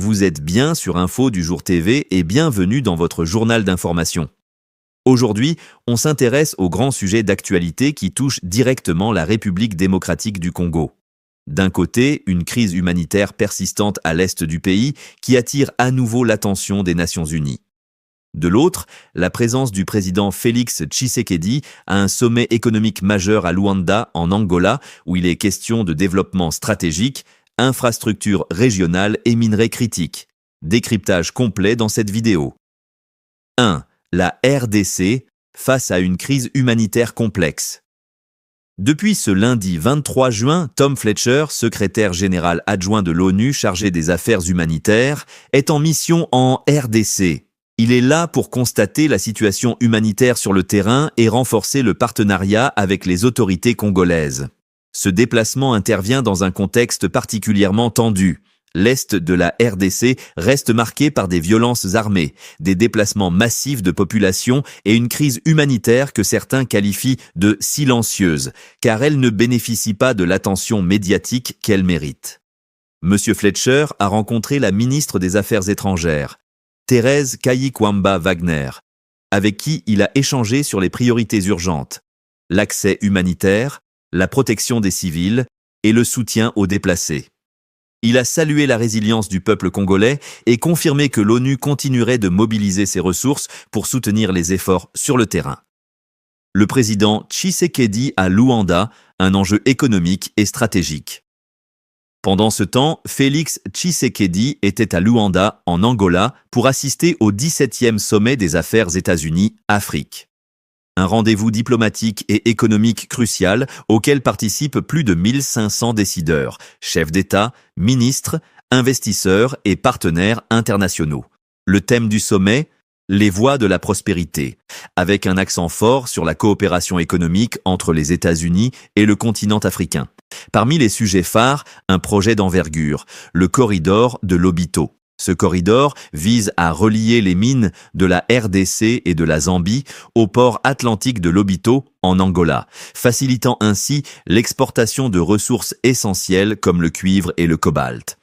Vous êtes bien sur Info du Jour TV et bienvenue dans votre journal d'information. Aujourd'hui, on s'intéresse aux grands sujets d'actualité qui touchent directement la République démocratique du Congo. D'un côté, une crise humanitaire persistante à l'est du pays qui attire à nouveau l'attention des Nations Unies. De l'autre, la présence du président Félix Tshisekedi à un sommet économique majeur à Luanda, en Angola, où il est question de développement stratégique, infrastructures régionales et minerais critiques. Décryptage complet dans cette vidéo. 1. La RDC face à une crise humanitaire complexe. Depuis ce lundi 23 juin, Tom Fletcher, secrétaire général adjoint de l'ONU chargé des affaires humanitaires, est en mission en RDC. Il est là pour constater la situation humanitaire sur le terrain et renforcer le partenariat avec les autorités congolaises. Ce déplacement intervient dans un contexte particulièrement tendu. L'est de la RDC reste marqué par des violences armées, des déplacements massifs de population et une crise humanitaire que certains qualifient de silencieuse, car elle ne bénéficie pas de l'attention médiatique qu'elle mérite. M. Fletcher a rencontré la ministre des Affaires étrangères, Thérèse Kayikwamba-Wagner, avec qui il a échangé sur les priorités urgentes, l'accès humanitaire, la protection des civils et le soutien aux déplacés. Il a salué la résilience du peuple congolais et confirmé que l'ONU continuerait de mobiliser ses ressources pour soutenir les efforts sur le terrain. Le président Tshisekedi à Luanda, un enjeu économique et stratégique. Pendant ce temps, Félix Tshisekedi était à Luanda, en Angola, pour assister au 17e sommet des affaires États-Unis-Afrique. Un rendez-vous diplomatique et économique crucial auquel participent plus de 1500 décideurs, chefs d'État, ministres, investisseurs et partenaires internationaux. Le thème du sommet, les voies de la prospérité, avec un accent fort sur la coopération économique entre les États-Unis et le continent africain. Parmi les sujets phares, un projet d'envergure, le corridor de Lobito. Ce corridor vise à relier les mines de la RDC et de la Zambie au port atlantique de Lobito, en Angola, facilitant ainsi l'exportation de ressources essentielles comme le cuivre et le cobalt.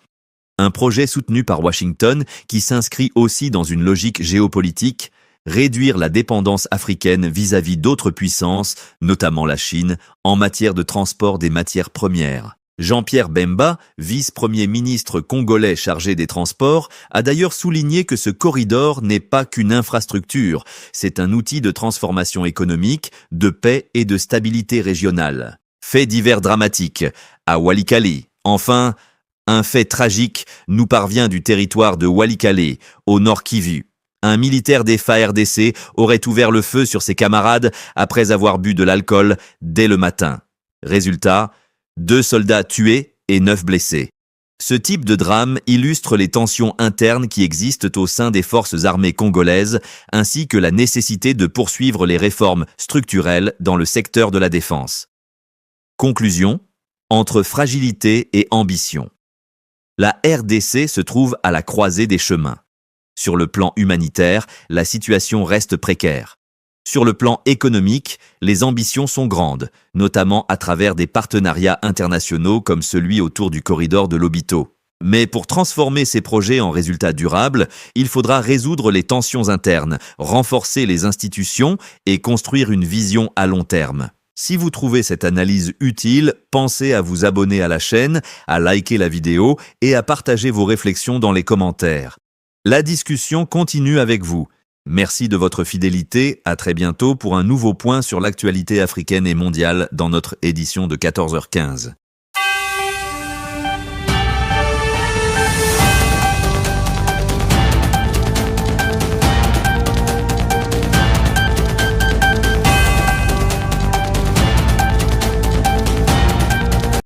Un projet soutenu par Washington qui s'inscrit aussi dans une logique géopolitique, réduire la dépendance africaine vis-à-vis d'autres puissances, notamment la Chine, en matière de transport des matières premières. Jean-Pierre Bemba, vice-premier ministre congolais chargé des Transports, a d'ailleurs souligné que ce corridor n'est pas qu'une infrastructure, c'est un outil de transformation économique, de paix et de stabilité régionale. Fait divers dramatique, à Walikale. Enfin, un fait tragique nous parvient du territoire de Walikale, au nord Kivu. Un militaire des FARDC aurait ouvert le feu sur ses camarades après avoir bu de l'alcool dès le matin. Résultat, 2 soldats tués et 9 blessés. Ce type de drame illustre les tensions internes qui existent au sein des forces armées congolaises, ainsi que la nécessité de poursuivre les réformes structurelles dans le secteur de la défense. Conclusion, entre fragilité et ambition. La RDC se trouve à la croisée des chemins. Sur le plan humanitaire, la situation reste précaire. Sur le plan économique, les ambitions sont grandes, notamment à travers des partenariats internationaux comme celui autour du corridor de Lobito. Mais pour transformer ces projets en résultats durables, il faudra résoudre les tensions internes, renforcer les institutions et construire une vision à long terme. Si vous trouvez cette analyse utile, pensez à vous abonner à la chaîne, à liker la vidéo et à partager vos réflexions dans les commentaires. La discussion continue avec vous. Merci de votre fidélité, à très bientôt pour un nouveau point sur l'actualité africaine et mondiale dans notre édition de 14h15.